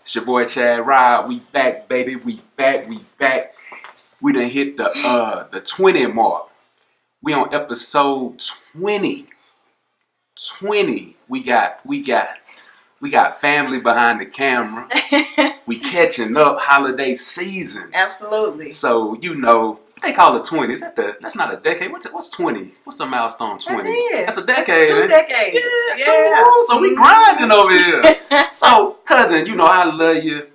It's your boy Chad Rod. We back, baby. We back. We done hit the 20 mark. We on episode 20. 20. We got family behind the camera. We catching up holiday season. Absolutely. So they call it 20. That's not a decade. What's 20? What's the milestone 20? That is. That's a decade. That's 2 decades. Yeah, 2. So we grinding over here. So cousin, I love you.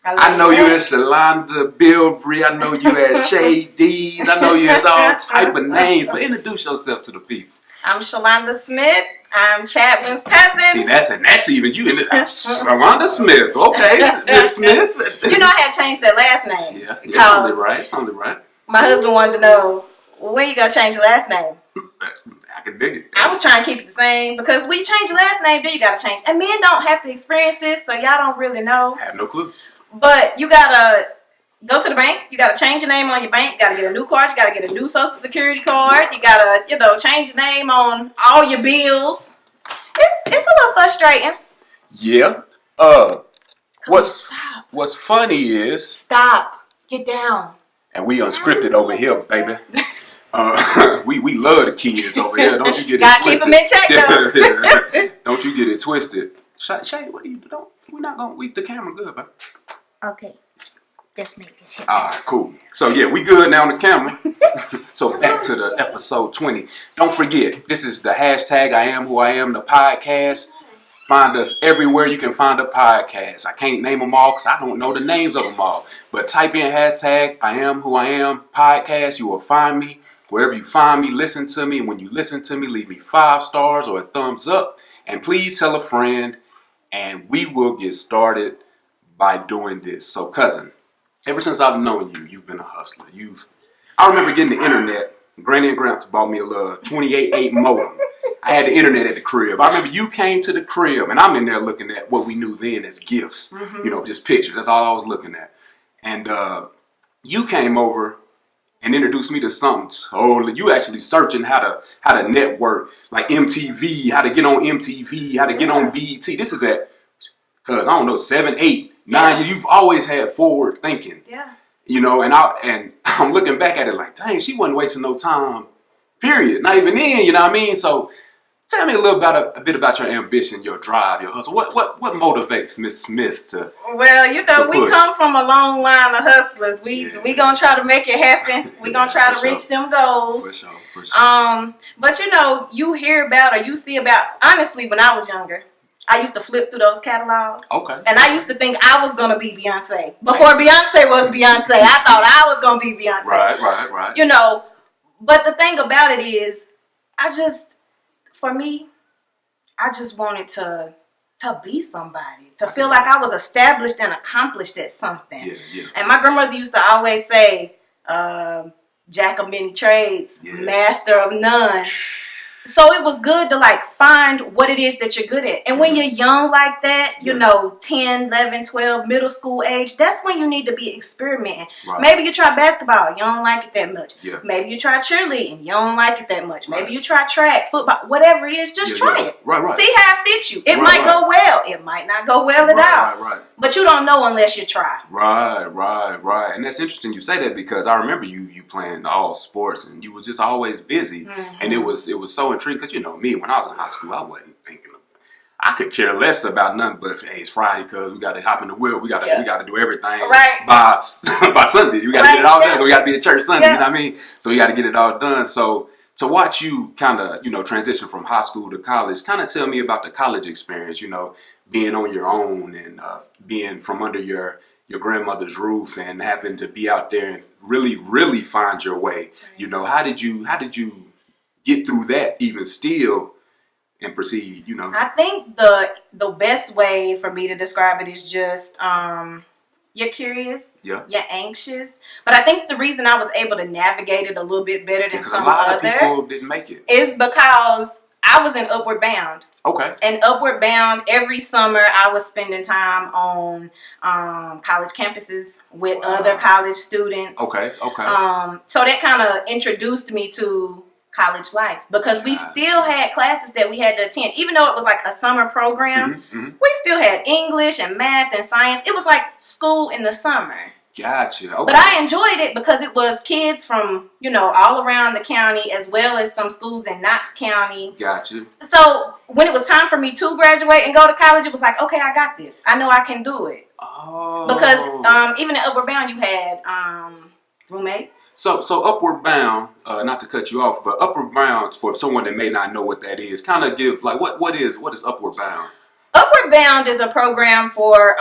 I know you as Shalonda Bilbrey. I know you as Shay D's. I know you as all type of names. But introduce yourself to the people. I'm Shalonda Smith. I'm Chadwin's cousin. See, that's even you. Shalonda Smith. Okay, Miss Smith. I had changed that last name. Yeah, it's only right. It's only right. My husband wanted to know, when you gonna change your last name? I can dig it. I was trying to keep it the same because when you change your last name, then you gotta change. And men don't have to experience this, so y'all don't really know. I have no clue. But you gotta go to the bank. You gotta change your name on your bank. You gotta get a new card. You gotta get a new Social Security card. You gotta, change your name on all your bills. It's a little frustrating. Yeah. What's funny is Stop. Get down. And we unscripted over here, baby. We love the kids over here. Don't you get it Gotta twisted? keep them in check though. Don't you get it twisted. Shay, what are you doing? We're not gonna the camera good, man. Okay. Just making sure. Alright, cool. So yeah, we good now on the camera. So back to the episode 20. Don't forget, this is the hashtag iAMWHOiAM, the podcast. Find us everywhere you can find a podcast. I can't name them all because I don't know the names of them all. But type in hashtag iAMWHOiAM podcast. You will find me. Wherever you find me, listen to me. And when you listen to me, leave me 5 stars or a thumbs up. And please tell a friend. And we will get started by doing this. So cousin, ever since I've known you, you've been a hustler. I remember getting the internet. Granny and Gramps bought me a little 28.8 modem. I had the internet at the crib. I remember you came to the crib, and I'm in there looking at what we knew then as gifts. Mm-hmm. Just pictures. That's all I was looking at. And you came over and introduced me to something. So you actually searching how to network, like MTV, how to get on MTV, how to get on BET. This is at, cause I don't know, 7, 8, 9. You've always had forward thinking. Yeah. And I'm looking back at it like, dang, she wasn't wasting no time. Period. Not even then. You know what I mean? So tell me a bit about your ambition, your drive, your hustle. What motivates Miss Smith to? Well, we come from a long line of hustlers. We gonna try to make it happen. We gonna try to reach them goals. For sure. But you hear about or you see about. Honestly, when I was younger, I used to flip through those catalogs. Okay. And I used to think I was gonna be Beyonce before Beyonce was Beyonce. I thought I was gonna be Beyonce. Right. But the thing about it is, I just wanted to be somebody, to feel like I was established and accomplished at something. Yeah. And my grandmother used to always say, jack of many trades, master of none. So it was good to find what it is that you're good at. And when you're young like that, 10, 11, 12, middle school age, that's when you need to be experimenting. Right. Maybe you try basketball, you don't like it that much. Yeah. Maybe you try cheerleading, you don't like it that much. Right. Maybe you try track, football, whatever it is, just try it. Right. See how it fits you. It might go well. It might not go well at all. Right. But you don't know unless you try. Right. And that's interesting you say that because I remember you playing all sports and you was just always busy. Mm-hmm. And it was so intriguing because me, when I was in high school, I wasn't thinking I could care less about nothing but hey, it's Friday because we got to hop in the wheel. We got to do everything by Sunday. We got to get it all done. We got to be at church Sunday. You know what I mean? So we got to get it all done. So to watch you kind of transition from high school to college, kind of tell me about the college experience. Being on your own and being from under your grandmother's roof and having to be out there and really find your way. How did you get through that even still and proceed? I think the best way for me to describe it is just you're curious, you're anxious, but I think the reason I was able to navigate it a little bit better than some other people didn't make it is because I was in Upward Bound. Okay. And Upward Bound, every summer I was spending time on college campuses with other college students. Okay. So that kind of introduced me to college life, because we still had classes that we had to attend, even though it was like a summer program. We still had English and math and science. It was like school in the summer. Gotcha. Okay. But I enjoyed it because it was kids from, all around the county, as well as some schools in Knox County. Gotcha. So when it was time for me to graduate and go to college, it was like, okay, I got this. I know I can do it. Oh. Because even at Upward Bound, you had roommates. So Upward Bound, not to cut you off, but Upward Bound, for someone that may not know what that is, kind of give like what is Upward Bound? Upward Bound is a program for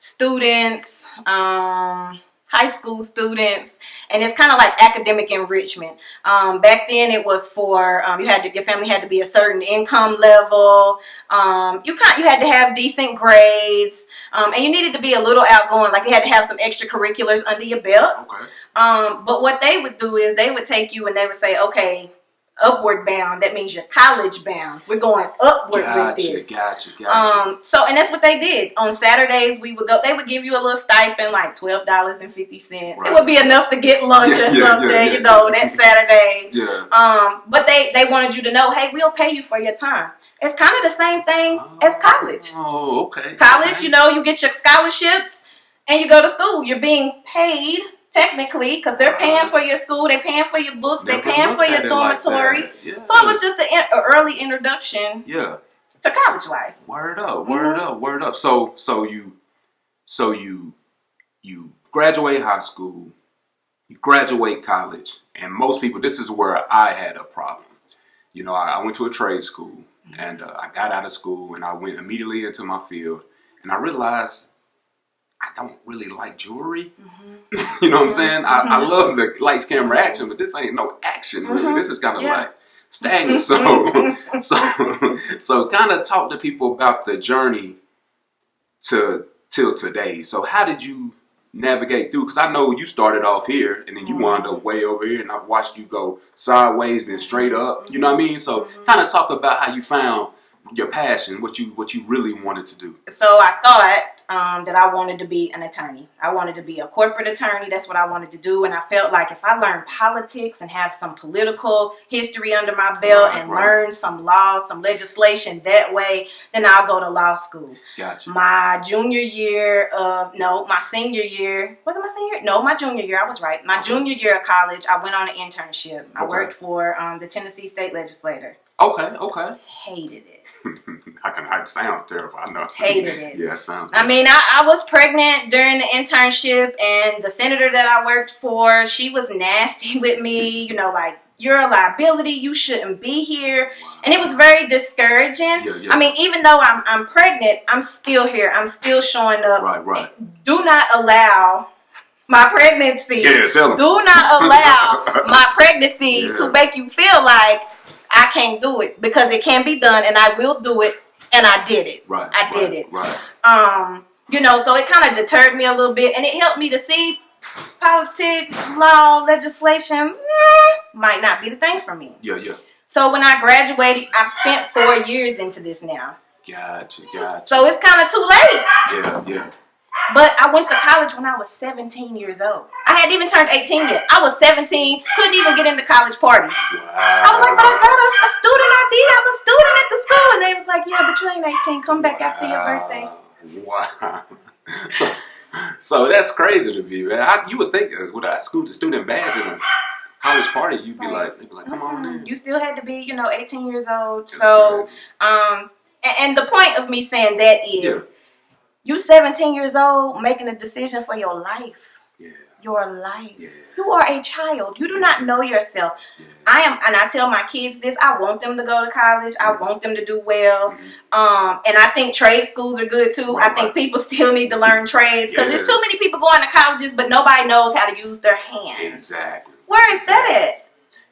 students, high school students, and it's kind of like academic enrichment. Back then, it was for your family had to be a certain income level. You had to have decent grades, and you needed to be a little outgoing. Like you had to have some extracurriculars under your belt. Okay. But what they would do is they would take you and they would say, okay, Upward Bound, that means you're college bound. We're going upward with this. Gotcha. And that's what they did. On Saturdays, we would go. They would give you a little stipend, like $12.50. Right. It would be enough to get lunch or something, that Saturday. Yeah. But they wanted you to know, hey, we'll pay you for your time. It's kind of the same thing as college. Oh, okay. College, okay. You get your scholarships and you go to school. You're being paid. Technically, because they're paying for your school, they're paying for your books, they're paying for your dormitory. Like yeah. So it was just an early introduction to college life. Word up. So you graduate high school, you graduate college, and most people, this is where I had a problem. I went to a trade school, and I got out of school, and I went immediately into my field, and I realized I don't really like jewelry. You know what I'm saying? I love the lights, camera, action, but this ain't no action really. This is kind of like stagnant. So kind of talk to people about the journey till today. So how did you navigate through? Because I know you started off here and then you wound up way over here, and I've watched you go sideways then straight up. You know what I mean? So kind of talk about how you found your passion, what you really wanted to do. So I thought that I wanted to be an attorney. I wanted to be a corporate attorney. That's what I wanted to do. And I felt like if I learned politics and have some political history under my belt learn some laws, some legislation that way, then I'll go to law school. Gotcha. My senior year. Was it my senior year? No, my junior year. I was right. My junior year of college, I went on an internship. I worked for the Tennessee State Legislature. Okay. Hated it. It sounds terrible. I know. Hated it. Yeah, it sounds. I mean, I was pregnant during the internship, and the senator that I worked for, she was nasty with me. Like, you're a liability. You shouldn't be here. Wow. And it was very discouraging. Yeah. I mean, even though I'm pregnant, I'm still here. I'm still showing up. Right. Do not allow my pregnancy. Yeah, tell them. Do not allow my pregnancy to make you feel like I can't do it, because it can be done, and I will do it, and I did it. I did it. So it kind of deterred me a little bit, and it helped me to see politics, law, legislation might not be the thing for me. Yeah. So when I graduated, I've spent 4 years into this now. Gotcha. So it's kind of too late. Yeah. But I went to college when I was 17 years old. I hadn't even turned 18 yet. I was 17, couldn't even get into college parties. Wow. I was like, but I got a student ID. I'm a student at the school. And they was like, yeah, but you ain't 18. Come back after your birthday. Wow. So that's crazy to me, man. You would think with a student badge in a college party, you'd be like, come on in. You still had to be, 18 years old. That's so, and the point of me saying that is, you 17 years old making a decision for your life. Yeah. Your life. Yeah. You are a child. You do not know yourself. Yeah. And I tell my kids this, I want them to go to college. I want them to do well. And I think trade schools are good too. I think people still need to learn trades, because there's too many people going to colleges, but nobody knows how to use their hands. Exactly. Where is that at?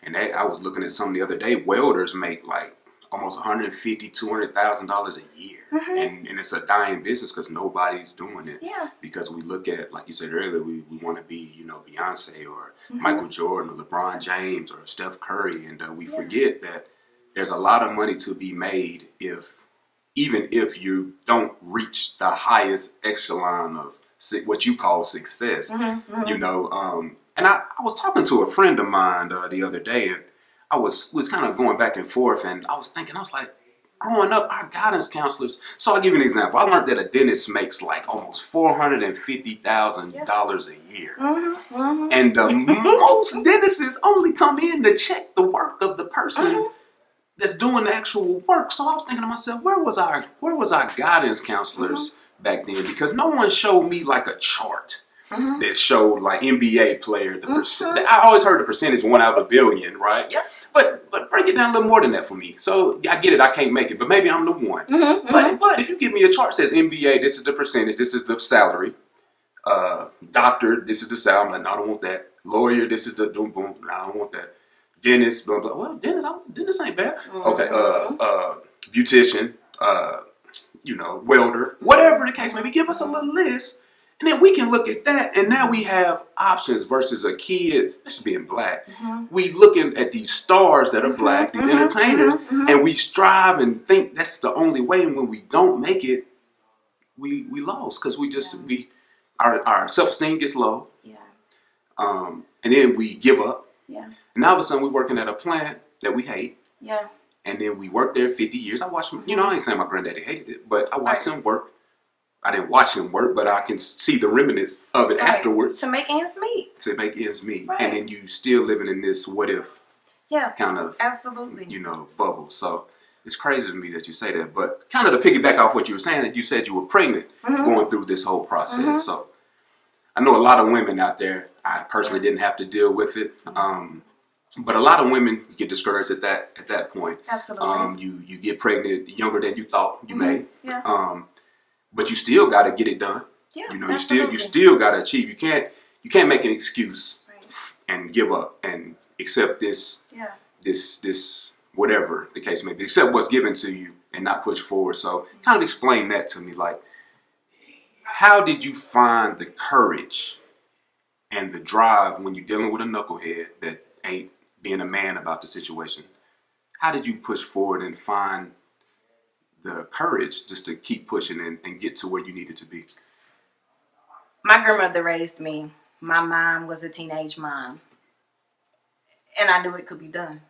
And I was looking at something the other day. Welders make like almost $150,000, $200,000 a year. And it's a dying business because nobody's doing it. Yeah. Because we look at, like you said earlier, we want to be, Beyonce or Michael Jordan or LeBron James or Steph Curry. And we forget that there's a lot of money to be made even if you don't reach the highest echelon of what you call success. And I was talking to a friend of mine the other day, and we was kind of going back and forth, and I was thinking, I was like, growing up, our guidance counselors. So I'll give you an example. I learned that a dentist makes like almost $450,000 a year, and most dentists only come in to check the work of the person that's doing the actual work. So I was thinking to myself, where was our guidance counselors back then? Because no one showed me like a chart that showed like NBA player the percent. I always heard the percentage 1 out of a billion, right? Yep. But break it down a little more than that for me. So I get it, I can't make it, but maybe I'm the one. But if you give me a chart that says NBA, this is the percentage, this is the salary. Doctor, this is the salary. I'm like, no, I don't want that. Lawyer, this is the boom boom. No, I don't want that. Dentist, blah blah. Well, dentist ain't bad. Okay. Beautician. Welder. Whatever the case may be, give us a little list. And then we can look at that, and now we have options versus a kid, especially being black. We looking at these stars that are black, these entertainers, and we strive and think that's the only way. And when we don't make it, we lost because our self-esteem gets low. And then we give up. And now all of a sudden we're working at a plant that we hate. And then we worked there 50 years. I watched him, I ain't saying my granddaddy hated it, but I watched him work. I didn't watch him work, but I can see the remnants of it afterwards. To make ends meet. And then you still living in this what if kind of absolutely bubble. So it's crazy to me that you say that. But kind of to piggyback off what you were saying, that you said you were pregnant going through this whole process. So I know a lot of women out there. I personally didn't have to deal with it. But a lot of women get discouraged at that point. Absolutely. You get pregnant younger than you thought you may. But you still got to get it done. You still got to achieve. You can't make an excuse and give up and accept this whatever the case may be, accept what's given to you and not push forward. So kind of explain that to me. Like, how did you find the courage and the drive when you're dealing with a knucklehead that ain't being a man about the situation? How did you push forward and find the courage just to keep pushing and get to where you needed to be? My grandmother raised me. My mom was a teenage mom. And I knew it could be done.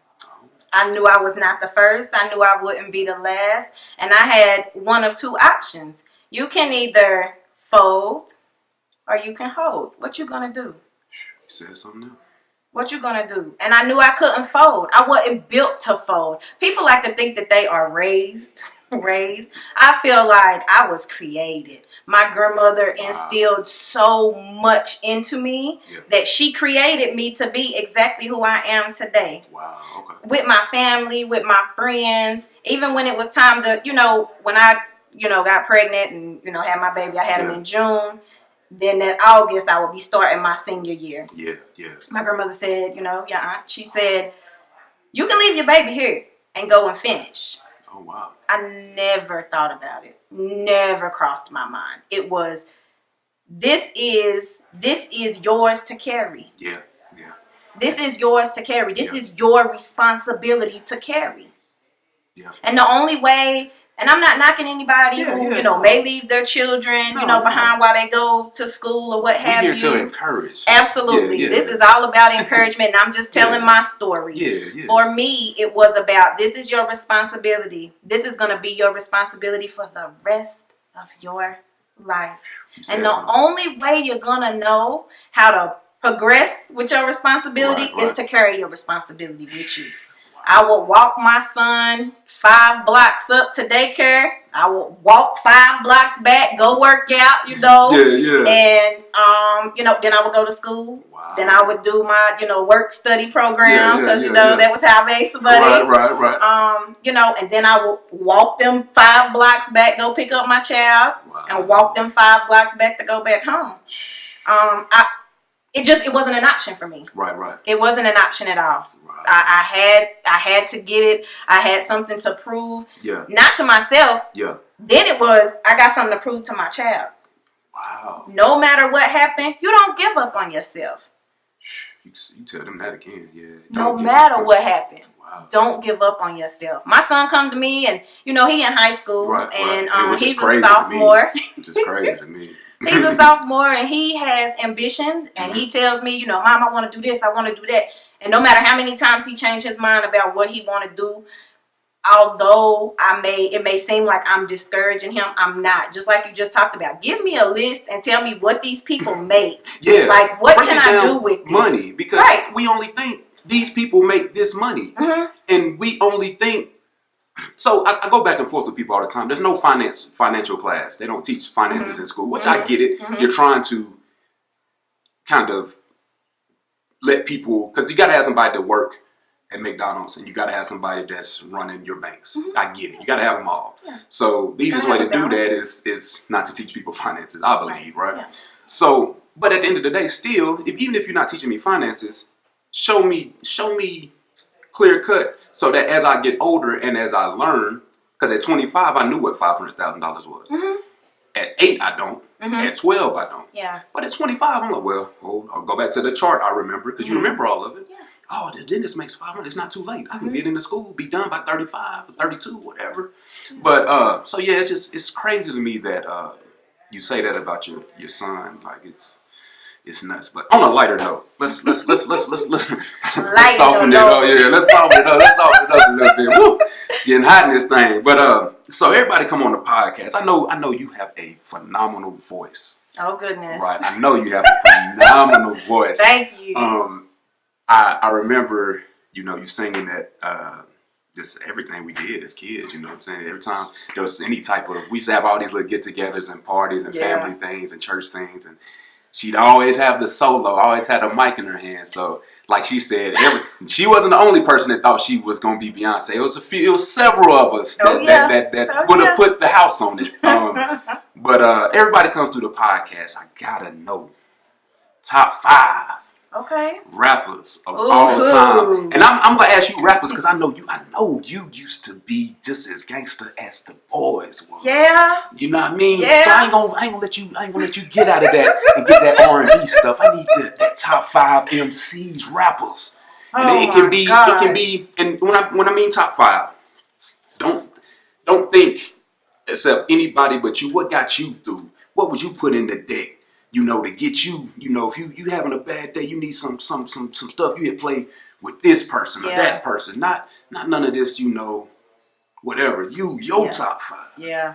I knew I was not the first. I knew I wouldn't be the last. And I had one of two options. You can either fold or you can hold. What you gonna do? You said something else. What you gonna do? And I knew I couldn't fold. I wasn't built to fold. People like to think that they are raised. I feel like I was created. My grandmother instilled so much into me that she created me to be exactly who I am today. Wow. Okay. With my family, with my friends, even when it was time to, when I, got pregnant and, had my baby, I had him in June. Then in August, I would be starting my senior year. Yeah. My grandmother said, she said, you can leave your baby here and go and finish. Oh, wow. I never thought about it. Never crossed my mind. It was, this is yours to carry. Yeah. This is yours to carry. This is your responsibility to carry. Yeah. And the only way, and I'm not knocking anybody who, may leave their children, behind while they go to school or what have you. We're here to encourage. Absolutely. Yeah. This is all about encouragement, and I'm just telling my story. Yeah. For me, it was about, this is your responsibility. This is going to be your responsibility for the rest of your life. And the only way you're going to know how to progress with your responsibility is to carry your responsibility with you. I would walk my son 5 blocks up to daycare. I would walk 5 blocks back, go work out, And, then I would go to school. Wow. Then I would do my, work study program because, that was how I made some money. Right. And then I would walk them 5 blocks back, go pick up my child and walk them 5 blocks back to go back home. It wasn't an option for me. Right. It wasn't an option at all. I had to get it. I had something to prove. Yeah. Not to myself. Yeah. Then it was, I got something to prove to my child. Wow. No matter what happened, you don't give up on yourself. You tell them that again. Yeah. No matter what happened. Wow. Don't give up on yourself. My son come to me and, he in high school. And he's a sophomore. Which is crazy to me. He's a sophomore and he has ambition. And he tells me, Mom, I want to do this. I want to do that. And no matter how many times he changed his mind about what he want to do, although it may seem like I'm discouraging him, I'm not. Just like you just talked about. Give me a list and tell me what these people make. Yeah. Like, what can I do with this? Money. Because we only think these people make this money. And we only think. So I go back and forth with people all the time. There's no financial class. They don't teach finances in school, which I get it. You're trying to kind of let people, because you got to have somebody to work at McDonald's and you got to have somebody that's running your banks. I get it. You got to have them all. Yeah. So the easiest way to do that is not to teach people finances, I believe, right? Yeah. So, but at the end of the day, still, even if you're not teaching me finances, show me clear cut, so that as I get older and as I learn, because at 25 I knew what $500,000 was. At 8 I don't. At 12 I don't. Yeah. But at 25 I'm like, well, I'll go back to the chart I remember, because you remember all of it. Yeah. Oh, the dentist makes $500. It's not too late. I can get into school, be done by 35 or 32, whatever. But so yeah, it's crazy to me that you say that about your son. Like it's nuts. But on a lighter note, let's soften it up. Yeah, let's soften it up. Let's soften it up a little bit. Woo, it's getting hot in this thing. But so everybody come on the podcast. I know you have a phenomenal voice. Oh goodness. Right. I know you have a phenomenal voice. Thank you. I remember, you singing that just everything we did as kids, you know what I'm saying? Every time there was any type of, we used to have all these little get-togethers and parties and family things and church things, and she'd always have the solo, always had a mic in her hand. So, like she said, she wasn't the only person that thought she was going to be Beyonce. It was several of us that would have put the house on it. But everybody comes through the podcast. I gotta know top 5 rappers of all time. And I'm gonna ask you rappers because I know you used to be just as gangster as the boys was. Yeah. You know what I mean? Yeah. So I ain't gonna let you get out of that and get that R&B stuff. I need that top 5 MCs, rappers. And it can be, and when I mean top 5, don't think except anybody but you. What got you through? What would you put in the deck? To get you, if you having a bad day, you need some stuff. You hit play with this person or that person. Not none of this, whatever. Your top 5. Yeah.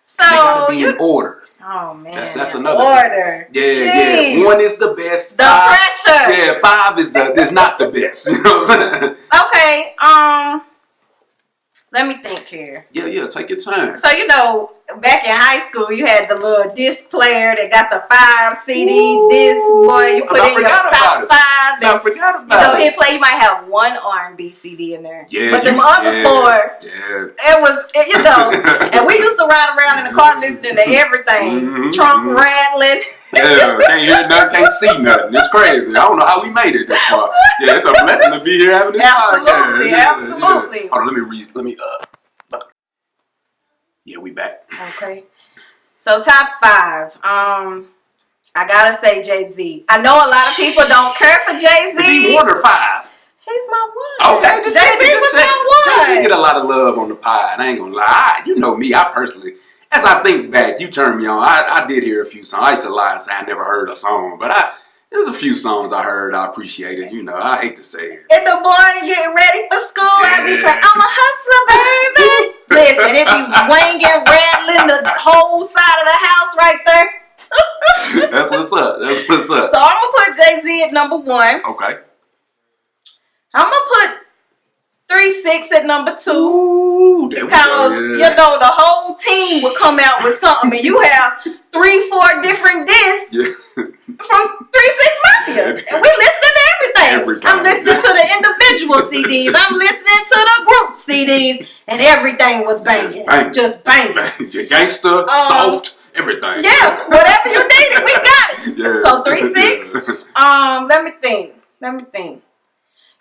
So they gotta be in order. Oh man. That's another order. Yeah. 1 is the best. The 5, pressure. Yeah, 5 is not the best. You know what I'm saying? Okay. Let me think here. Yeah, take your time. So, back in high school, you had the little disc player that got the 5 CD disc, boy. You put in your top 5. I forgot about it. Hit play, you might have 1 R&B CD in there. Yeah. But the other 4, it was, and we used to ride around in the car listening to everything. Trunk rattling. Yeah, can't hear nothing, can't see nothing. It's crazy. I don't know how we made it this far. Yeah, it's a blessing to be here having this podcast. Absolutely. Hold on, let me yeah, we back. Okay. So top 5. I gotta say Jay-Z. I know a lot of people don't care for Jay-Z. Is he 1 or 5? He's my 1. Okay, Jay-Z was my 1. Jay-Z get a lot of love on the pie, and I ain't gonna lie. You know me, I personally, as I think back, you turned me on. I did hear a few songs. I used to lie and say I never heard a song, but there's a few songs I heard I appreciated. I hate to say it. And the boy getting ready for school, I be like, I'm a hustler, baby. Listen, it be wanging, rattling the whole side of the house right there. That's what's up. So I'm gonna put Jay-Z at number 1. Okay. I'm gonna put 3 6 at number 2. Ooh, because the whole team would come out with something, and you have 3 4 different discs from 3 6 Mafia, and we listening to everything. I'm listening to the individual CDs. I'm listening to the group CDs, and everything was banging, just banging. Gangster, soft, everything. Yeah, whatever you needed, we got it. Yeah. So 3 6. Let me think.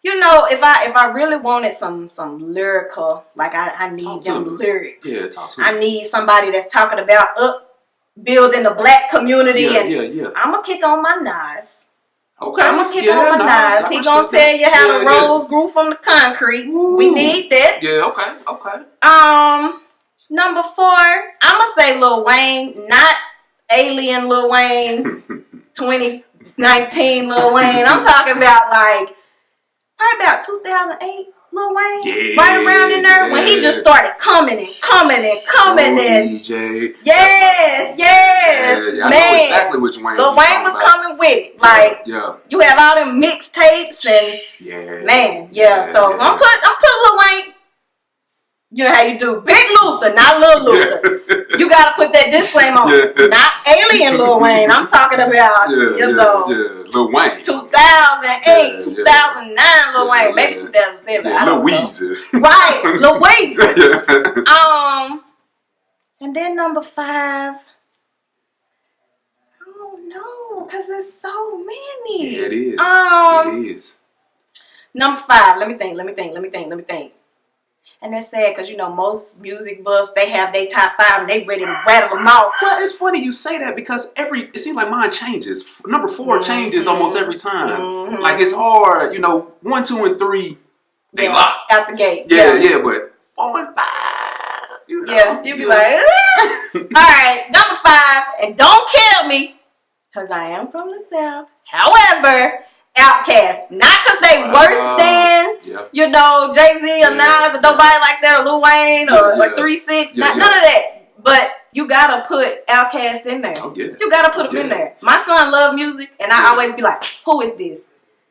If I really wanted some lyrical, like I need them lyrics. Yeah, talk to me. I need somebody that's talking about building the black community. Yeah. I'm going to kick on my Nas. Okay. I'm going to kick on my Nas. He going to tell you how the rose grew from the concrete. Ooh. We need that. Yeah, okay. Number 4, I'm going to say Lil Wayne, not Alien Lil Wayne, 2019 Lil Wayne. I'm talking about like probably about 2008. Lil Wayne, Yeah, right around in there when he just started coming and. DJ. Yes, Yeah, I man. know exactly which Wayne. Lil Wayne was coming with it. Like, you have all them mixtapes and man, So I'm putting Lil Wayne. You know how you do Big Luther, not Lil Luther. You gotta put that disclaimer on. Not alien Lil Wayne. I'm talking about Lil Wayne. 2008, 2009 Lil Wayne, maybe 2007. I don't know. Right, Lil Weezy. And then number 5. I don't know, cause there's so many. Yeah, it is. It is. Number 5. Let me think. And that's sad because, most music buffs, they have their top 5 and they ready to rattle them off. Well, it's funny you say that because it seems like mine changes. Number 4 changes almost every time. Like it's hard, 1, 2, and 3, they lock. Out the gate. Yeah, but 4 and 5, you be like, all right, number 5, and don't kill me because I am from the South. However, Outkast, not because they worse than Jay-Z or Nas or nobody like that, or Lil Wayne or 3 6, none of that. But you gotta put Outkast in there. You gotta put them in there. My son love music, and I always be like, "Who is this?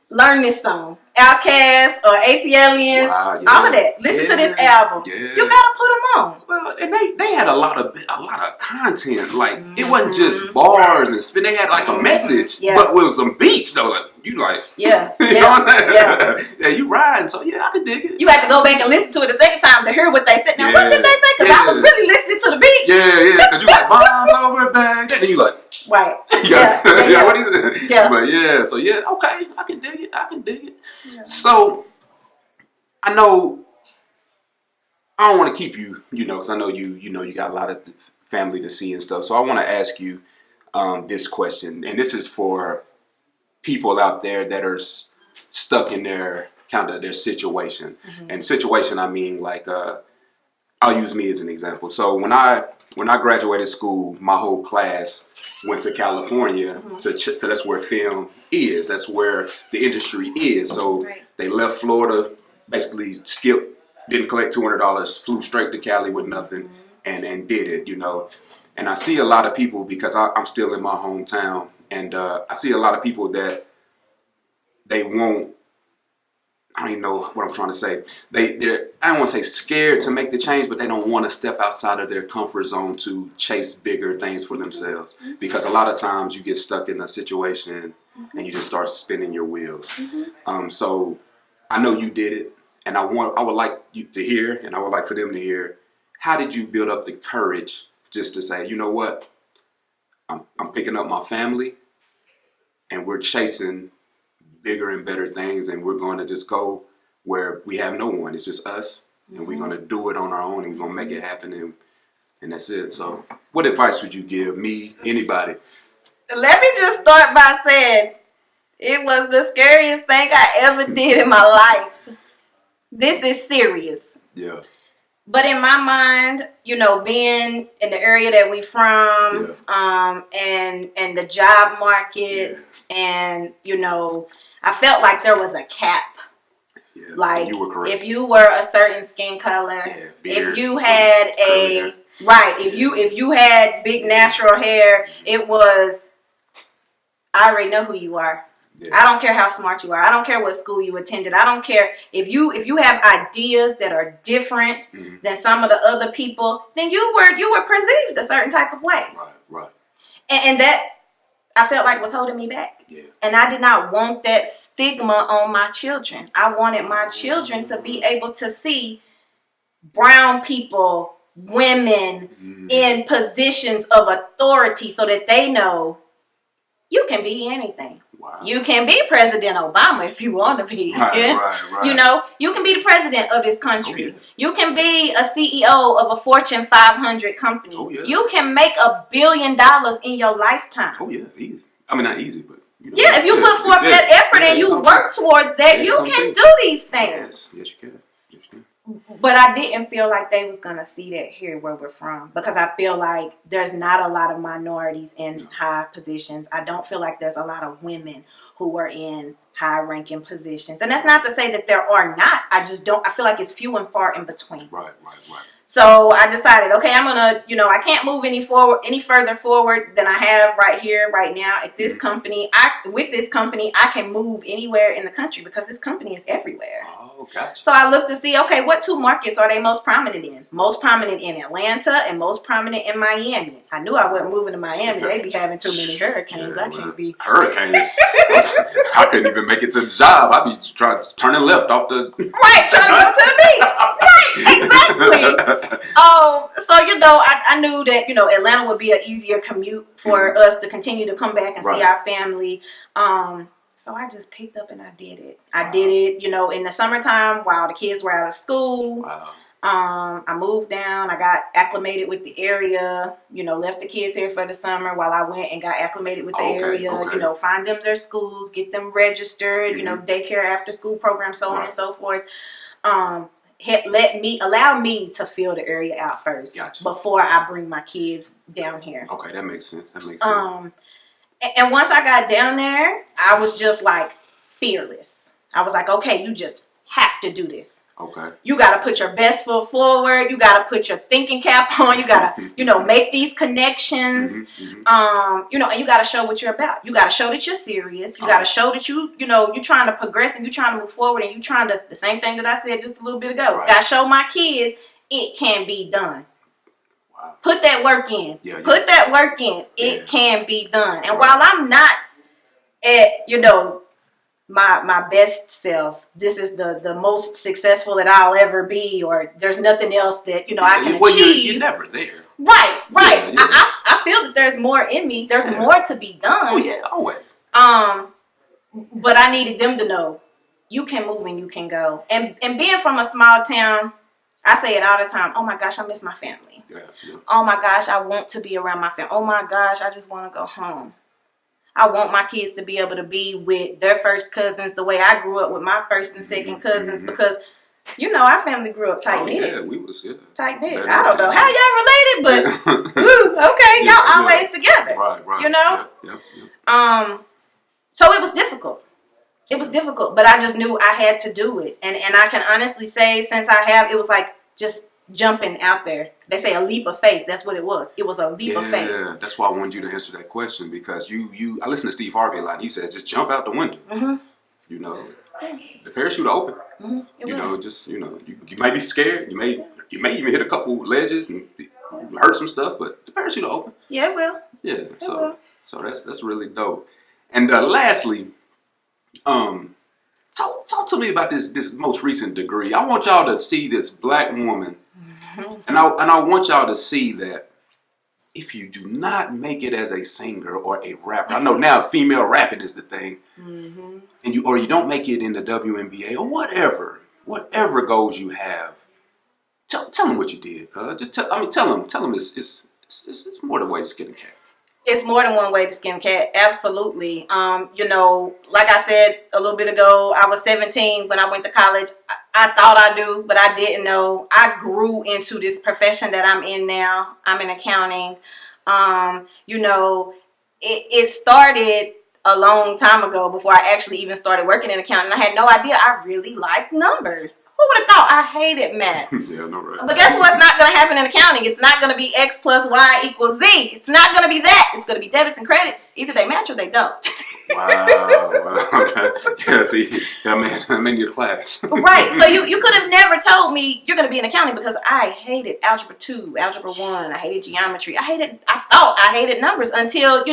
Learn this song." Outkast or ATLiens, all of that. Listen to this album. You gotta put them on. Well, and they had a lot of content. Like it wasn't just bars and spin. They had like a message, but with some beats though. Like you like, you riding. So I can dig it. You have to go back and listen to it a second time to hear what they said. Now what did they say? Because I was really listening to the beat. Because you like bombs over back. Then you like, right. What is it? But okay, I can dig it. So, I know I don't want to keep you, because I know you got a lot of family to see and stuff. So I want to ask you this question, and this is for people out there that are stuck in their situation. And situation, I mean, like I'll use me as an example. So when I graduated school, my whole class went to California because that's where film is. That's where the industry is. So they left Florida, basically skipped, didn't collect $200, flew straight to Cali with nothing, and did it. And I see a lot of people because I'm still in my hometown, and I see a lot of people that they won't. I don't even know what I'm trying to say. They're I don't want to say scared to make the change, but they don't want to step outside of their comfort zone to chase bigger things for themselves. Because a lot of times you get stuck in a situation and you just start spinning your wheels. So I know you did it, and I would like you to hear, and I would like for them to hear, how did you build up the courage just to say, you know what, I'm picking up my family, and we're chasing bigger and better things, and we're going to just go where we have no one. It's just us, and we're going to do it on our own, and we're going to make it happen, and that's it. So what advice would you give me, anybody? Let me just start by saying it was the scariest thing I ever did in my life. This is serious. Yeah. But in my mind, being in the area that we from, and the job market, and I felt like there was a cap. Yeah, like you were correct. If you were a certain skin color, if you had if you had big natural hair, it was, I already know who you are. Yeah. I don't care how smart you are. I don't care what school you attended. I don't care if you have ideas that are different than some of the other people, then you were perceived a certain type of way. Right. And that I felt like was holding me back. Yeah. And I did not want that stigma on my children. I wanted my children to be able to see brown people, women in positions of authority so that they know you can be anything. Wow. You can be President Obama if you want to be. Right. You can be the president of this country. Oh, yeah. You can be a CEO of a Fortune 500 company. Oh, yeah. You can make $1 billion in your lifetime. Oh, yeah, easy. I mean, not easy, but... if you put forth that effort and you work towards that, you can do these things. Yes, you can. But I didn't feel like they was going to see that here where we're from, because I feel like there's not a lot of minorities in high positions. I don't feel like there's a lot of women who are in high ranking positions. And that's not to say that there are not. I feel like it's few and far in between. Right. So I decided, okay, I'm gonna, I can't move any further forward than I have right here, right now at this company. With this company, I can move anywhere in the country because this company is everywhere. Oh, gotcha. So I looked to see, okay, what 2 markets are they most prominent in? Most prominent in Atlanta and most prominent in Miami. I knew I wasn't moving to Miami. They'd be having too many hurricanes. I can't be. Hurricanes? I couldn't even make it to the job. I'd be turning left off the... Right, trying to go to the beach. Right, exactly. So, I knew that, Atlanta would be an easier commute for us to continue to come back and see our family. So I just picked up and I did it. I did it, in the summertime while the kids were out of school. Wow. I moved down. I got acclimated with the area, left the kids here for the summer while I went and got acclimated with the area, find them their schools, get them registered, daycare, after school programs, so on and so forth. Allow me to fill the area out first before I bring my kids down here. Okay, that makes sense. And once I got down there, I was just like fearless. I was like, okay, you just have to do this. Okay. You got to put your best foot forward. You got to put your thinking cap on. You got to, make these connections. And you got to show what you're about. You got to show that you're serious. You got to show that you're trying to progress and you're trying to move forward and you're trying to, the same thing that I said just a little bit ago. Right. Got to show my kids it can be done. Wow. Put that work in. Yeah. Put that work in. It can be done. And while I'm not at, my best self, this is the most successful that I'll ever be, or there's nothing else that I can achieve. You're never there. Right. Yeah. I feel that there's more in me. There's more to be done. Oh yeah, always. But I needed them to know you can move and you can go. And being from a small town, I say it all the time. Oh my gosh, I miss my family. Yeah. Oh my gosh, I want to be around my family. Oh my gosh, I just want to go home. I want my kids to be able to be with their first cousins the way I grew up with my first and second cousins, because, our family grew up tight-knit. Yeah, we was, tight-knit. I don't know how y'all related, but, okay, y'all always together. Right. Yeah. So it was difficult. It was difficult, but I just knew I had to do it. And I can honestly say, since it was like just jumping out there. They say a leap of faith. That's what it was. It was a leap of faith. Yeah, that's why I wanted you to answer that question, because I listen to Steve Harvey a lot. He says just jump out the window. The parachute open. You may be scared. You may even hit a couple ledges and hurt some stuff, but the parachute open. Yeah, it will. Yeah, so that's really dope. And lastly, talk to me about this most recent degree. I want y'all to see this black woman. And I want y'all to see that if you do not make it as a singer or a rapper, I know now female rapping is the thing, and you don't make it in the WNBA or whatever goals you have, tell them what you did. Tell them it's more than way to skin a cat. It's more than one way to skin a cat. Absolutely. Like I said a little bit ago, I was 17 when I went to college. I thought I knew, but I didn't know. I grew into this profession that I'm in now. I'm in accounting. It started a long time ago before I actually even started working in accounting. I had no idea I really liked numbers. Who would have thought I hated math? Yeah, no, right. But guess what's not going to happen in accounting? It's not going to be X plus Y equals Z. It's not going to be that. It's going to be debits and credits. Either they match or they don't. Wow. Okay. Yeah, see, I'm in your class. Right. So you could have never told me you're going to be in accounting, because I hated Algebra 2, Algebra 1. I hated geometry. I thought I hated numbers until,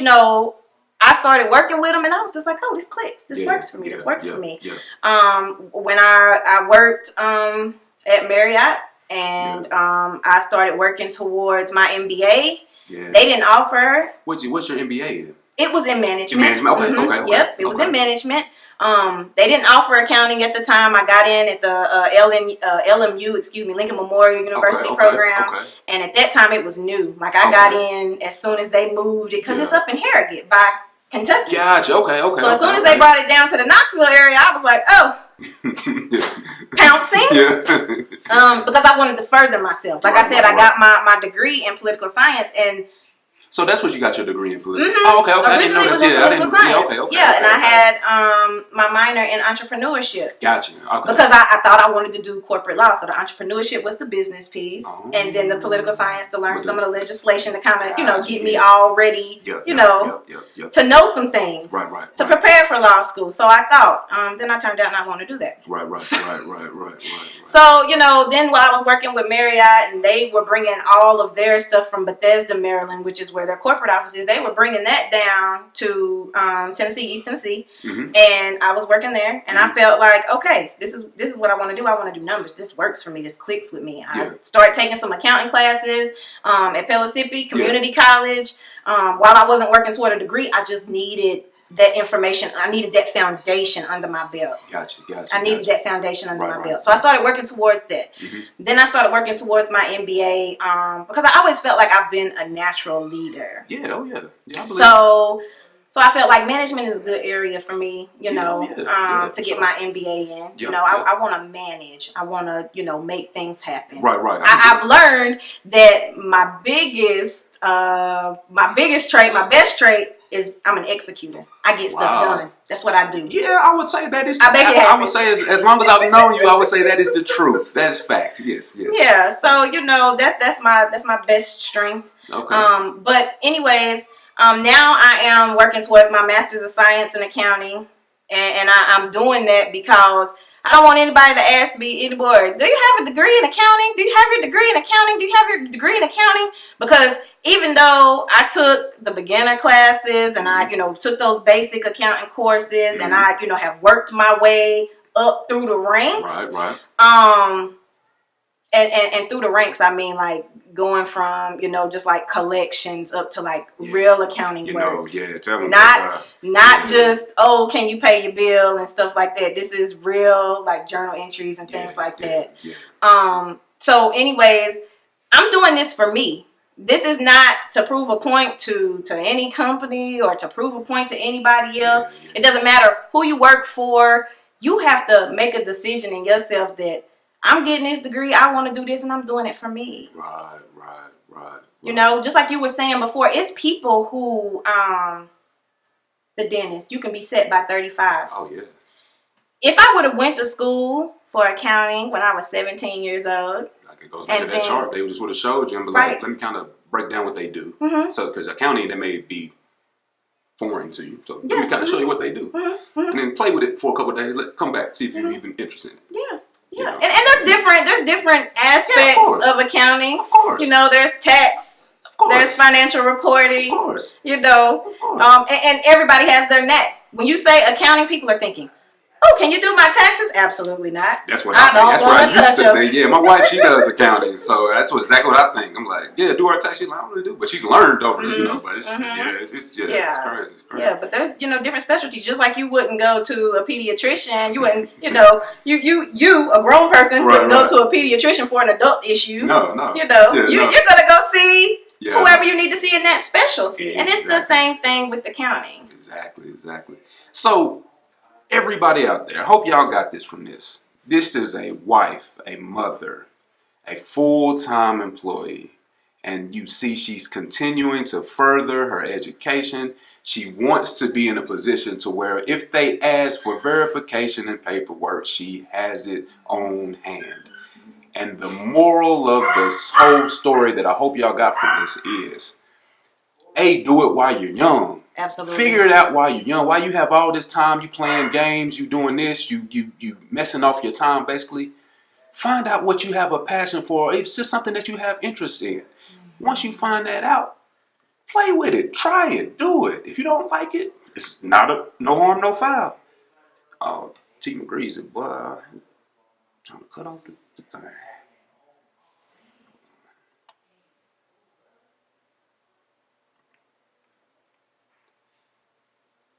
I started working with them, and I was just like, oh, this clicks. This works for me. This works for me. Yeah. When I worked at Marriott, and I started working towards my MBA, they didn't offer. What's your MBA in? It was in management. In management? Okay. Yep, it was in management. They didn't offer accounting at the time. I got in at the LMU, Lincoln Memorial University program. Okay. And at that time, it was new. Like, I got in as soon as they moved it, because it's up in Harrogate by Kentucky. Gotcha. Okay. So as soon as they brought it down to the Knoxville area, I was like, oh, pouncing. Yeah. Because I wanted to further myself. Like I said, I got my degree in political science, and so that's what you got your degree in politics. Oh, okay. Originally it was in political science. Okay. And I had my minor in entrepreneurship. Gotcha. Okay. Because I thought I wanted to do corporate law. So the entrepreneurship was the business piece, and then the political science to learn some of the legislation to kind of get me all ready, to know some things, to prepare for law school. So I thought, then I turned out not want to do that. Right. So then when I was working with Marriott, and they were bringing all of their stuff from Bethesda, Maryland, which is where their corporate office is, they were bringing that down to Tennessee, East Tennessee, and I was working there, and I felt like, okay, this is what I want to do. I want to do numbers. This works for me. This clicks with me. I started taking some accounting classes at Pellissippi Community College. While I wasn't working toward a degree, I just needed that information. I needed that foundation under my belt. Gotcha. I needed that foundation under my belt. So I started working towards that. Then I started working towards my MBA because I always felt like I've been a natural leader. So I felt like management is a good area for me, to get my MBA in. I want to manage. I want to, make things happen. Right. I've learned that my biggest trait, my best trait is I'm an executor. I get stuff done. That's what I do. Yeah, I would say that is. I would say as long as I've known you, I would say that is the truth. That is fact. Yes. Yeah. So that's my best strength. Okay. But anyways. Now I am working towards my Master's of Science in Accounting, and I'm doing that because I don't want anybody to ask me anymore, do you have a degree in accounting? Do you have your degree in accounting? Do you have your degree in accounting? Because even though I took the beginner classes and I, took those basic accounting courses and I, have worked my way up through the ranks. Right. And through the ranks, I mean like going from, just like collections up to like real accounting work. Tell me not just, can you pay your bill and stuff like that. This is real like journal entries and things like that. So anyways, I'm doing this for me. This is not to prove a point to any company or to prove a point to anybody else. It doesn't matter who you work for. You have to make a decision in yourself that I'm getting this degree, I want to do this, and I'm doing it for me. Right. Just like you were saying before, it's people who, the dentist, you can be set by 35. Oh, yeah. If I would have went to school for accounting when I was 17 years old. Like it goes back to that chart. They just would have showed you and be like, let me kind of break down what they do. So, because accounting, they may be foreign to you. So, let me kind of show you what they do. And then play with it for a couple of days. Come back, see if you're even interested in it. Yeah. And there's different aspects of accounting. Of course. There's tax. Of course. There's financial reporting. Of course. And everybody has their knack. When you say accounting, people are thinking, oh, can you do my taxes? Absolutely not. That's what I think. That's what I used to think. Yeah, my wife, she does accounting, so that's exactly what I think. I'm like, do our taxes. She's like, I don't really do, but she's learned over, but it's it's crazy. Yeah, but there's different specialties. Just like you wouldn't go to a pediatrician, you wouldn't, you a grown person wouldn't go to a pediatrician for an adult issue. No. You're gonna go see whoever you need to see in that specialty, and it's the same thing with accounting. Exactly. So. Everybody out there, I hope y'all got this from this. This is a wife, a mother, a full-time employee, and you see she's continuing to further her education. She wants to be in a position to where if they ask for verification and paperwork, she has it on hand. And the moral of this whole story that I hope y'all got from this is, A, do it while you're young. Absolutely. Figure it out while you're young. While you have all this time, you playing games, you doing this, you messing off your time basically. Find out what you have a passion for. It's just something that you have interest in. Once you find that out, play with it, try it, do it. If you don't like it, it's no harm, no foul. Oh, T. McGree's it, boy. I'm trying to cut off the thing.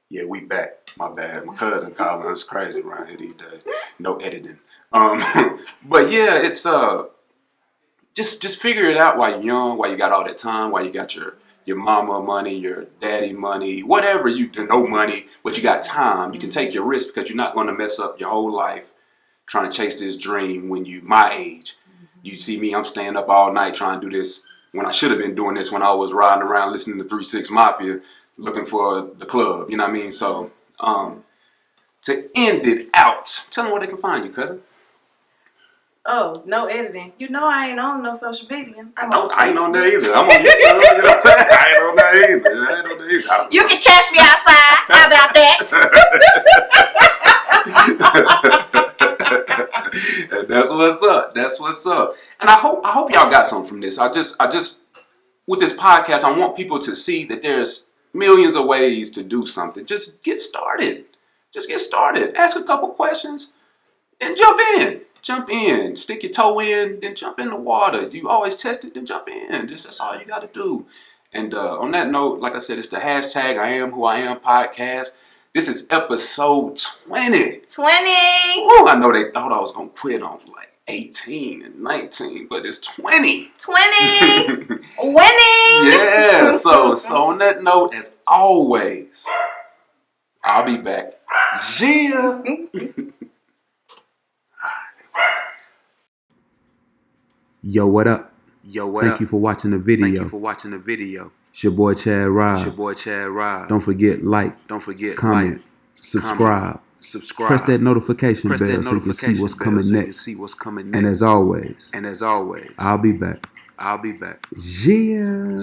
Yeah, we back. My bad. My cousin called me. It's crazy around here these days. No editing. But yeah, it's just figure it out while you're young, while you got all that time, while you got your your mama money, your daddy money, whatever you do, no money, but you got time. You can take your risk because you're not going to mess up your whole life trying to chase this dream when you my age. You see me, I'm staying up all night trying to do this when I should have been doing this when I was riding around listening to 3-6 Mafia looking for the club. You know what I mean? So to end it out, tell them where they can find you, cousin. Oh, no editing. You know I ain't on no social media. I ain't on there either. I'm on YouTube. You know what I'm saying? I ain't on there either. You can catch me outside. How about that? And that's what's up. That's what's up. And I hope y'all got something from this. I just with this podcast, I want people to see that there's millions of ways to do something. Just get started. Just get started. Ask a couple questions and jump in. Jump in. Stick your toe in, then jump in the water. You always test it, then jump in. That's all you got to do. And on that note, like I said, it's the hashtag iAMWHOiAM podcast. This is episode 20. 20. Oh, I know they thought I was going to quit on like 18 and 19, but it's 20. 20. Winning. Yeah. So on that note, as always, I'll be back. Yeah. Yo, what up? Thank you for watching the video. It's your boy Chad Rob. Don't forget comment, subscribe. Press that notification bell so you can see what's coming next. And as always, I'll be back. Yeah.